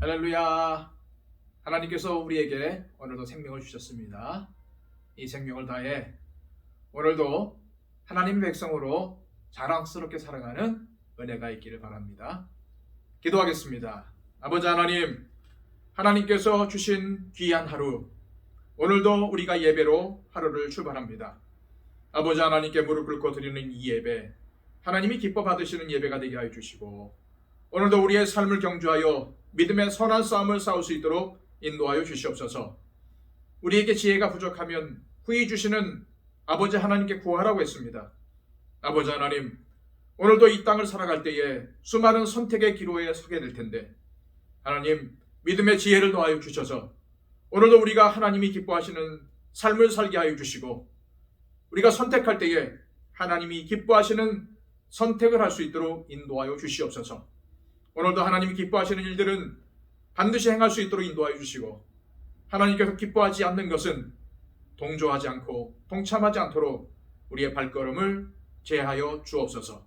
할렐루야. 하나님께서 우리에게 오늘도 생명을 주셨습니다. 이 생명을 다해 오늘도 하나님 백성으로 자랑스럽게 살아가는 은혜가 있기를 바랍니다. 기도하겠습니다. 아버지 하나님, 하나님께서 주신 귀한 하루, 오늘도 우리가 예배로 하루를 출발합니다. 아버지 하나님께 무릎 꿇고 드리는 이 예배, 하나님이 기뻐 받으시는 예배가 되게 하여 주시고, 오늘도 우리의 삶을 경주하여 믿음의 선한 싸움을 싸울 수 있도록 인도하여 주시옵소서. 우리에게 지혜가 부족하면 후히 주시는 아버지 하나님께 구하라고 했습니다. 아버지 하나님, 오늘도 이 땅을 살아갈 때에 수많은 선택의 기로에 서게 될 텐데, 하나님 믿음의 지혜를 더하여 주셔서 오늘도 우리가 하나님이 기뻐하시는 삶을 살게 하여 주시고, 우리가 선택할 때에 하나님이 기뻐하시는 선택을 할 수 있도록 인도하여 주시옵소서. 오늘도 하나님이 기뻐하시는 일들은 반드시 행할 수 있도록 인도하여 주시고, 하나님께서 기뻐하지 않는 것은 동조하지 않고 동참하지 않도록 우리의 발걸음을 제하여 주옵소서.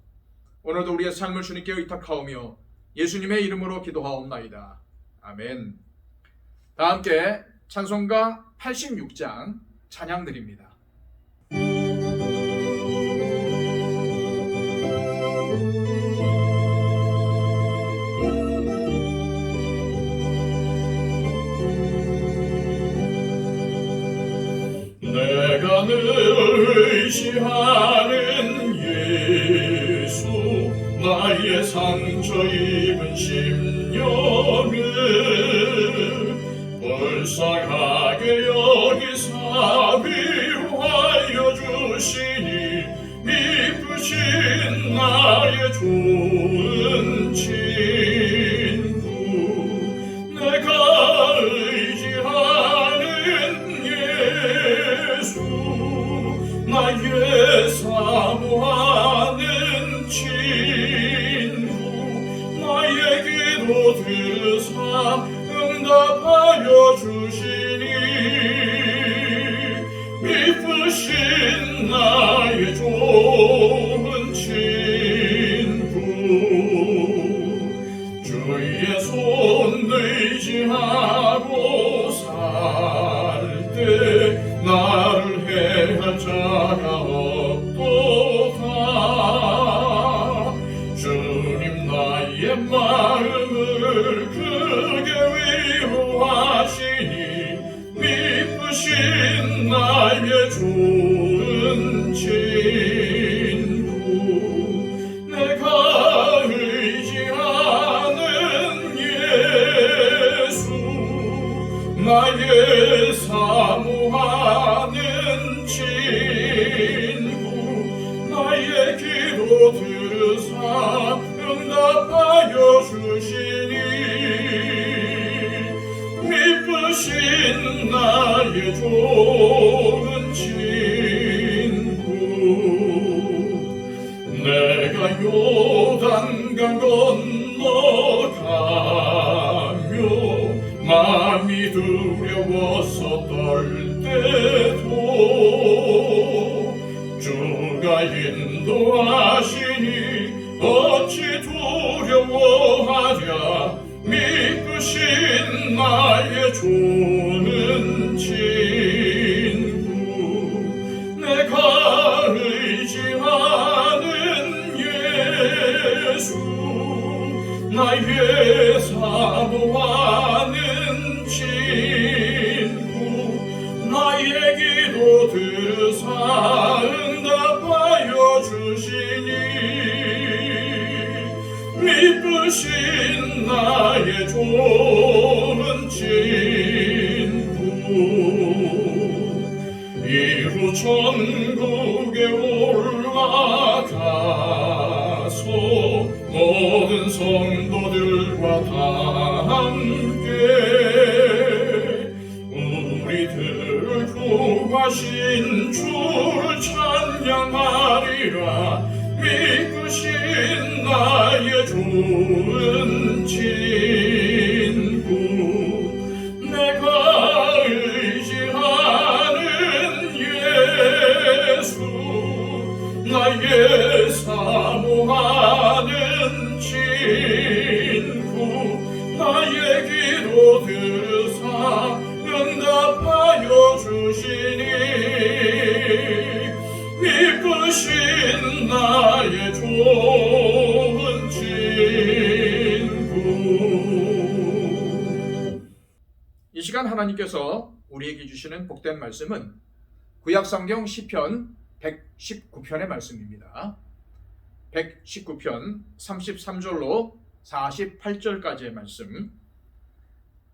오늘도 우리의 삶을 주님께 의탁하오며 예수님의 이름으로 기도하옵나이다. 아멘. 다 함께 찬송가 86장 찬양 드립니다. 내가 늘 의지하는 예수, 나의 상처 입은 심령을 불쌍하게 여기사 위로하여 주시니, 미쁘신 나의 좋은 친구. 내가 의지하는 예수, 나의 사모하는 친구. 나의 기도 들으사 응답하여 주시니, 미쁘신 나의 좋은 친구. 주의 손 의지하고 살 때 나를 해할 자가 없도다. 주님 나의 마음을 크게 위로하시니, 미쁘신 나의 좋은 친구. 내가 의지하는 예수, 나의 사모하는 친구. 나의 기도 들으사 응답하여 주시니, 미쁘신 나의 좋은 친구. 내가 요단강 건너가며 마음이 두려워서 떨 때도 주가 인도하시니 어찌 두려워하랴. 미쁘신 나의 좋은 친구. 내가 의지하는 예수, 나의 사모하는 친구. 나의 기도 들으사 응답하여 주시니, 미쁘신 나의 좋은 친구. 이후 천국에 올라가서 모든 성도들과 다 함께 우리들을 구하신 주를 찬양하리라. 미쁘신 나의 좋은 친구. 내가 의지하는 예수, 나의 사모하는 친구. 나의 길 하나님께서 우리에게 주시는 복된 말씀은 구약성경 시편 119편의 말씀입니다. 119편 33절로 48절까지의 말씀,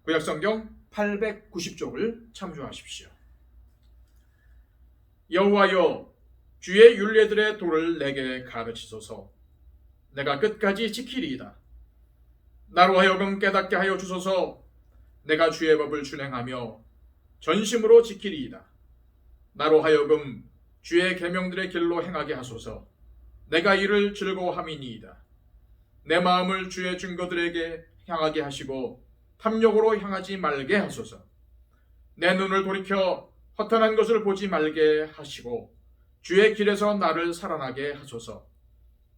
구약성경 890쪽을 참조하십시오. 여호와여, 주의 율례들의 도를 내게 가르치소서. 내가 끝까지 지키리이다. 나로 하여금 깨닫게 하여 주소서. 내가 주의 법을 준행하며 전심으로 지키리이다. 나로 하여금 주의 계명들의 길로 행하게 하소서. 내가 이를 즐거워함이니이다. 내 마음을 주의 증거들에게 향하게 하시고 탐욕으로 향하지 말게 하소서. 내 눈을 돌이켜 허탄한 것을 보지 말게 하시고 주의 길에서 나를 살아나게 하소서.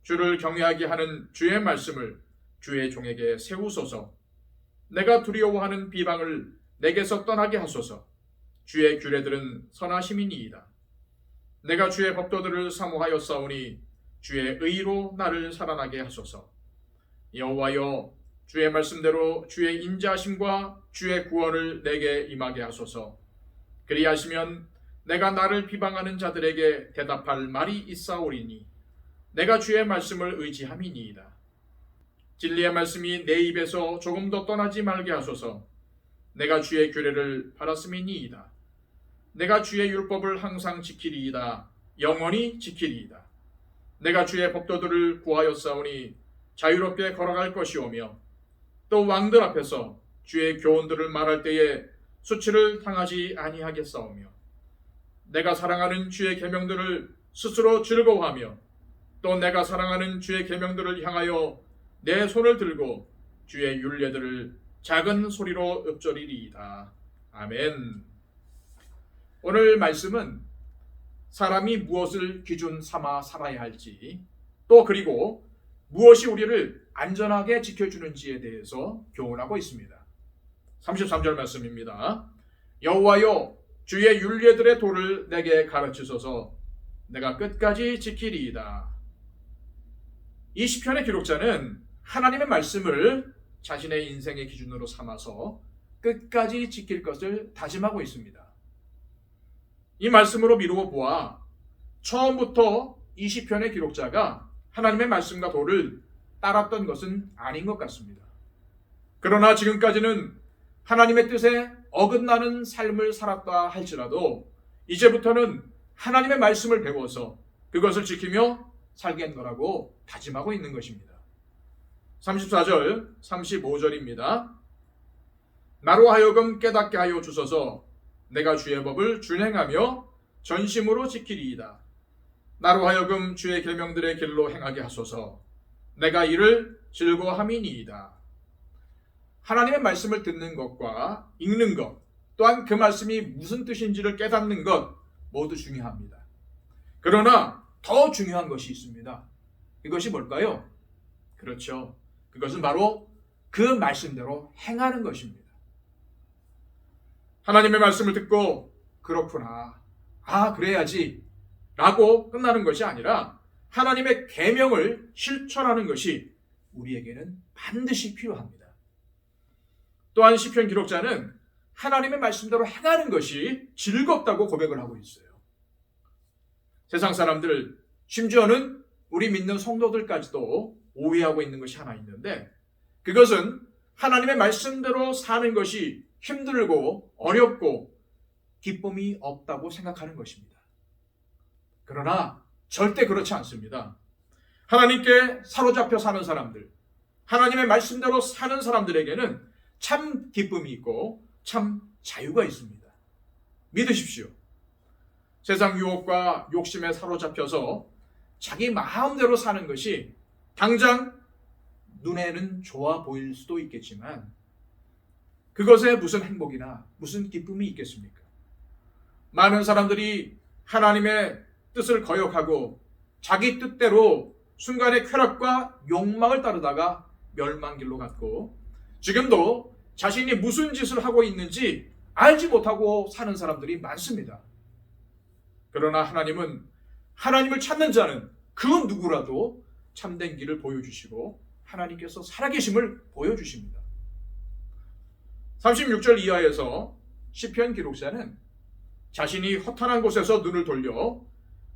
주를 경외하게 하는 주의 말씀을 주의 종에게 세우소서. 내가 두려워하는 비방을 내게서 떠나게 하소서. 주의 규례들은 선하심이니이다. 내가 주의 법도들을 사모하였사오니 주의 의로 나를 살아나게 하소서. 여호와여, 주의 말씀대로 주의 인자하심과 주의 구원을 내게 임하게 하소서. 그리하시면 내가 나를 비방하는 자들에게 대답할 말이 있사오리니 내가 주의 말씀을 의지함이니이다. 진리의 말씀이 내 입에서 조금도 떠나지 말게 하소서. 내가 주의 규례를 바랐음이니이다. 내가 주의 율법을 항상 지키리이다. 영원히 지키리이다. 내가 주의 법도들을 구하였사오니 자유롭게 걸어갈 것이오며 또 왕들 앞에서 주의 교훈들을 말할 때에 수치를 당하지 아니하겠사오며 내가 사랑하는 주의 계명들을 스스로 즐거워하며 또 내가 사랑하는 주의 계명들을 향하여 내 손을 들고 주의 율례들을 작은 소리로 읊조리리이다. 아멘. 오늘 말씀은 사람이 무엇을 기준 삼아 살아야 할지, 또 그리고 무엇이 우리를 안전하게 지켜주는지에 대해서 교훈하고 있습니다. 33절 말씀입니다. 여호와여, 주의 율례들의 도를 내게 가르치소서. 내가 끝까지 지키리이다. 이 시편의 기록자는 하나님의 말씀을 자신의 인생의 기준으로 삼아서 끝까지 지킬 것을 다짐하고 있습니다. 이 말씀으로 미루어 보아 처음부터 이 시편의 기록자가 하나님의 말씀과 도를 따랐던 것은 아닌 것 같습니다. 그러나 지금까지는 하나님의 뜻에 어긋나는 삶을 살았다 할지라도 이제부터는 하나님의 말씀을 배워서 그것을 지키며 살겠노라고 다짐하고 있는 것입니다. 34절, 35절입니다. 나로 하여금 깨닫게 하여 주소서. 내가 주의 법을 준행하며 전심으로 지키리이다. 나로 하여금 주의 계명들의 길로 행하게 하소서. 내가 이를 즐거워함이니이다. 하나님의 말씀을 듣는 것과 읽는 것, 또한 그 말씀이 무슨 뜻인지를 깨닫는 것 모두 중요합니다. 그러나 더 중요한 것이 있습니다. 이것이 뭘까요? 그렇죠. 그것은 바로 그 말씀대로 행하는 것입니다. 하나님의 말씀을 듣고 그렇구나, 그래야지 라고 끝나는 것이 아니라 하나님의 계명을 실천하는 것이 우리에게는 반드시 필요합니다. 또한 시편 기록자는 하나님의 말씀대로 행하는 것이 즐겁다고 고백을 하고 있어요. 세상 사람들, 심지어는 우리 믿는 성도들까지도 오해하고 있는 것이 하나 있는데, 그것은 하나님의 말씀대로 사는 것이 힘들고 어렵고 기쁨이 없다고 생각하는 것입니다. 그러나 절대 그렇지 않습니다. 하나님께 사로잡혀 사는 사람들, 하나님의 말씀대로 사는 사람들에게는 참 기쁨이 있고 참 자유가 있습니다. 믿으십시오. 세상 유혹과 욕심에 사로잡혀서 자기 마음대로 사는 것이 당장 눈에는 좋아 보일 수도 있겠지만 그것에 무슨 행복이나 무슨 기쁨이 있겠습니까? 많은 사람들이 하나님의 뜻을 거역하고 자기 뜻대로 순간의 쾌락과 욕망을 따르다가 멸망길로 갔고, 지금도 자신이 무슨 짓을 하고 있는지 알지 못하고 사는 사람들이 많습니다. 그러나 하나님은 하나님을 찾는 자는 그 누구라도 참된 길을 보여주시고 하나님께서 살아계심을 보여주십니다. 36절 이하에서 시편 기록자는 자신이 허탄한 곳에서 눈을 돌려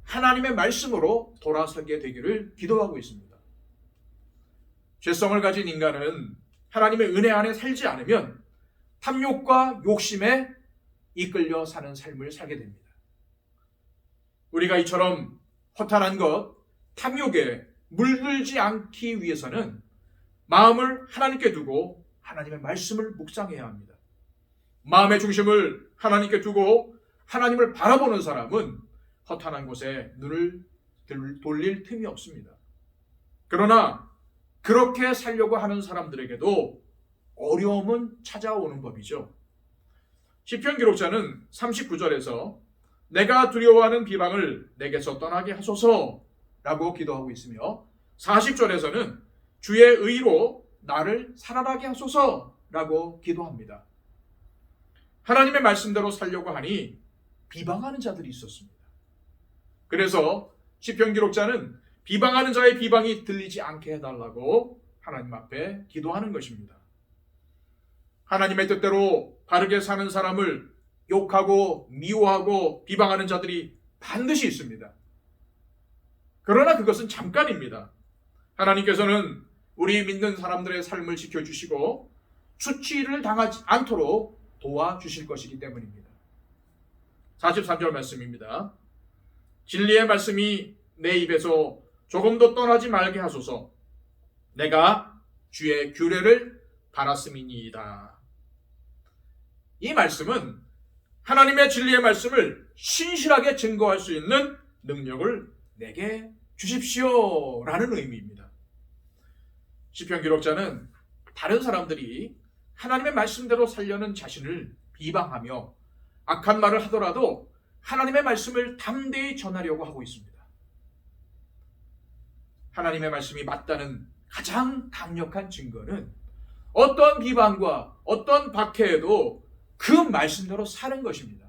하나님의 말씀으로 돌아서게 되기를 기도하고 있습니다. 죄성을 가진 인간은 하나님의 은혜 안에 살지 않으면 탐욕과 욕심에 이끌려 사는 삶을 살게 됩니다. 우리가 이처럼 허탄한 것, 탐욕에 물들지 않기 위해서는 마음을 하나님께 두고 하나님의 말씀을 묵상해야 합니다. 마음의 중심을 하나님께 두고 하나님을 바라보는 사람은 허탄한 곳에 눈을 돌릴 틈이 없습니다. 그러나 그렇게 살려고 하는 사람들에게도 어려움은 찾아오는 법이죠. 시편 기록자는 39절에서 내가 두려워하는 비방을 내게서 떠나게 하소서라고 기도하고 있으며 40절에서는 주의 의로 나를 살아나게 하소서라고 기도합니다. 하나님의 말씀대로 살려고 하니 비방하는 자들이 있었습니다. 그래서 시편 기록자는 비방하는 자의 비방이 들리지 않게 해달라고 하나님 앞에 기도하는 것입니다. 하나님의 뜻대로 바르게 사는 사람을 욕하고 미워하고 비방하는 자들이 반드시 있습니다. 그러나 그것은 잠깐입니다. 하나님께서는 우리 믿는 사람들의 삶을 지켜주시고 수치를 당하지 않도록 도와주실 것이기 때문입니다. 43절 말씀입니다. 진리의 말씀이 내 입에서 조금도 떠나지 말게 하소서. 내가 주의 규례를 바랐음이니이다. 이 말씀은 하나님의 진리의 말씀을 신실하게 증거할 수 있는 능력을 내게 주십시오 라는 의미입니다. 시편 기록자는 다른 사람들이 하나님의 말씀대로 살려는 자신을 비방하며 악한 말을 하더라도 하나님의 말씀을 담대히 전하려고 하고 있습니다. 하나님의 말씀이 맞다는 가장 강력한 증거는 어떤 비방과 어떤 박해에도 그 말씀대로 사는 것입니다.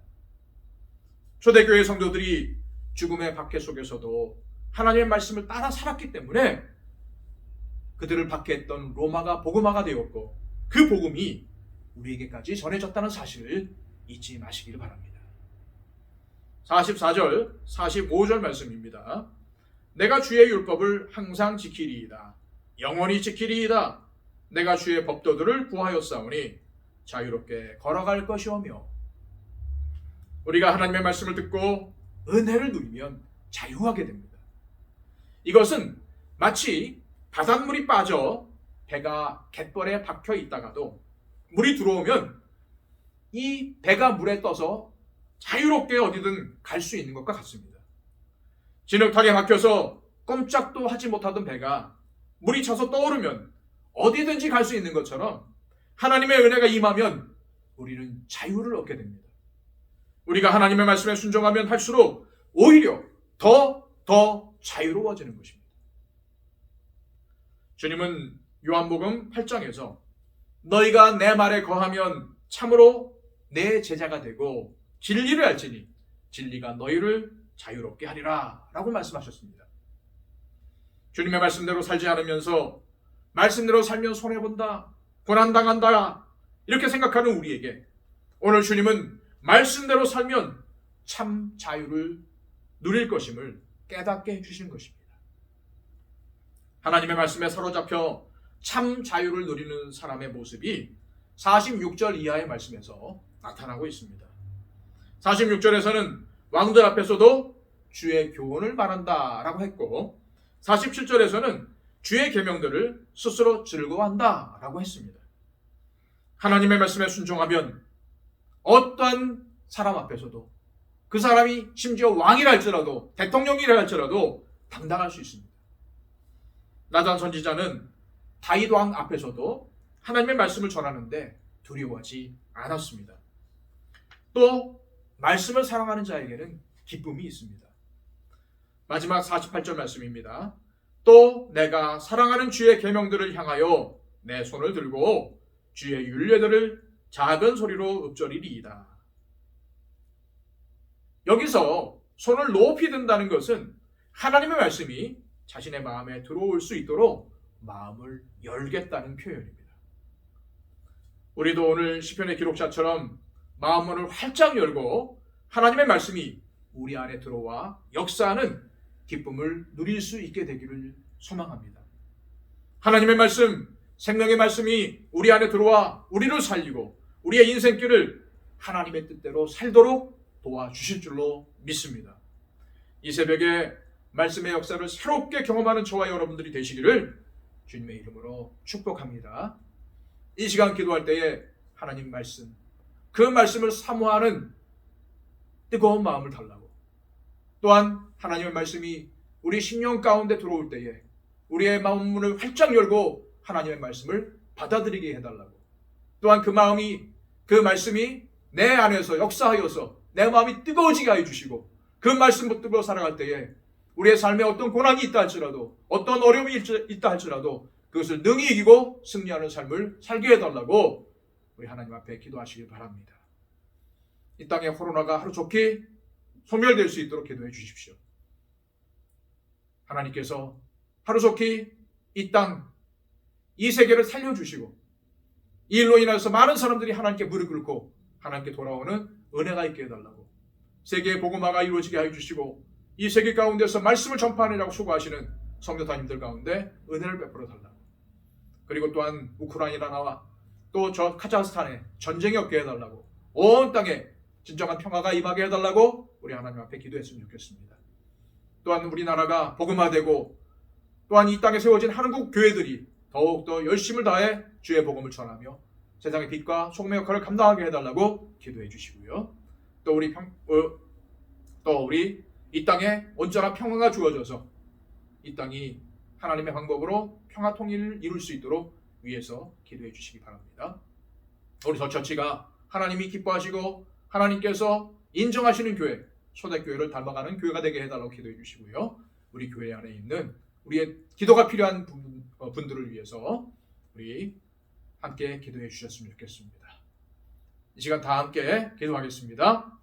초대교회 성도들이 죽음의 박해 속에서도 하나님의 말씀을 따라 살았기 때문에 그들을 박해했던 로마가 복음화가 되었고 그 복음이 우리에게까지 전해졌다는 사실을 잊지 마시기를 바랍니다. 44절, 45절 말씀입니다. 내가 주의 율법을 항상 지키리이다. 영원히 지키리이다. 내가 주의 법도들을 구하였사오니 자유롭게 걸어갈 것이오며. 우리가 하나님의 말씀을 듣고 은혜를 누리면 자유하게 됩니다. 이것은 마치 바닷물이 빠져 배가 갯벌에 박혀 있다가도 물이 들어오면 이 배가 물에 떠서 자유롭게 어디든 갈 수 있는 것과 같습니다. 진흙탕에 박혀서 꼼짝도 하지 못하던 배가 물이 차서 떠오르면 어디든지 갈 수 있는 것처럼 하나님의 은혜가 임하면 우리는 자유를 얻게 됩니다. 우리가 하나님의 말씀에 순종하면 할수록 오히려 더 자유로워지는 것입니다. 주님은 요한복음 8장에서 너희가 내 말에 거하면 참으로 내 제자가 되고 진리를 알지니 진리가 너희를 자유롭게 하리라 라고 말씀하셨습니다. 주님의 말씀대로 살지 않으면서 말씀대로 살면 손해본다, 고난당한다 이렇게 생각하는 우리에게 오늘 주님은 말씀대로 살면 참 자유를 누릴 것임을 깨닫게 해주시는 것입니다. 하나님의 말씀에 사로잡혀 참 자유를 누리는 사람의 모습이 46절 이하의 말씀에서 나타나고 있습니다. 46절에서는 왕들 앞에서도 주의 교훈을 말한다 라고 했고 47절에서는 주의 계명들을 스스로 즐거워한다 라고 했습니다. 하나님의 말씀에 순종하면 어떠한 사람 앞에서도 그 사람이 심지어 왕이라 할지라도 대통령이라 할지라도 당당할 수 있습니다. 나단 선지자는 다윗 왕 앞에서도 하나님의 말씀을 전하는데 두려워하지 않았습니다. 또 말씀을 사랑하는 자에게는 기쁨이 있습니다. 마지막 48절 말씀입니다. 또 내가 사랑하는 주의 계명들을 향하여 내 손을 들고 주의 율례들을 작은 소리로 읊조리리이다. 여기서 손을 높이 든다는 것은 하나님의 말씀이 자신의 마음에 들어올 수 있도록 마음을 열겠다는 표현입니다. 우리도 오늘 시편의 기록자처럼 마음문을 활짝 열고 하나님의 말씀이 우리 안에 들어와 역사하는 기쁨을 누릴 수 있게 되기를 소망합니다. 하나님의 말씀, 생명의 말씀이 우리 안에 들어와 우리를 살리고 우리의 인생길을 하나님의 뜻대로 살도록 도와주실 줄로 믿습니다. 이 새벽에 말씀의 역사를 새롭게 경험하는 저와 여러분들이 되시기를 주님의 이름으로 축복합니다. 이 시간 기도할 때에 하나님 말씀, 그 말씀을 사모하는 뜨거운 마음을 달라고, 또한 하나님의 말씀이 우리 심령 가운데 들어올 때에 우리의 마음문을 활짝 열고 하나님의 말씀을 받아들이게 해달라고, 또한 그 말씀이 내 안에서 역사하여서 내 마음이 뜨거워지게 해주시고 그 말씀 붙들고 살아갈 때에 우리의 삶에 어떤 고난이 있다 할지라도, 어떤 어려움이 있다 할지라도 그것을 능히 이기고 승리하는 삶을 살게 해달라고 우리 하나님 앞에 기도하시길 바랍니다. 이 땅의 코로나가 하루속히 소멸될 수 있도록 기도해 주십시오. 하나님께서 하루속히 이 땅, 이 세계를 살려주시고 이 일로 인해서 많은 사람들이 하나님께 무릎 꿇고 하나님께 돌아오는 은혜가 있게 해달라고, 세계의 복음화가 이루어지게 해주시고 이 세계 가운데서 말씀을 전파하느라고 수고하시는 성도님들 가운데 은혜를 베풀어 달라고, 그리고 또한 우크라이나와 또 저 카자흐스탄에 전쟁이 없게 해달라고, 온 땅에 진정한 평화가 임하게 해달라고 우리 하나님 앞에 기도했으면 좋겠습니다. 또한 우리나라가 복음화되고 또한 이 땅에 세워진 한국 교회들이 더욱더 열심을 다해 주의 복음을 전하며 세상의 빛과 소금의 역할을 감당하게 해달라고 기도해 주시고요. 또 우리 이 땅에 온전한 평화가 주어져서 이 땅이 하나님의 방법으로 평화 통일을 이룰 수 있도록 위해서 기도해 주시기 바랍니다. 우리 더 처치가 하나님이 기뻐하시고 하나님께서 인정하시는 교회, 초대교회를 닮아가는 교회가 되게 해달라고 기도해 주시고요. 우리 교회 안에 있는 우리의 기도가 필요한 분들을 위해서 우리 함께 기도해 주셨으면 좋겠습니다. 이 시간 다 함께 기도하겠습니다.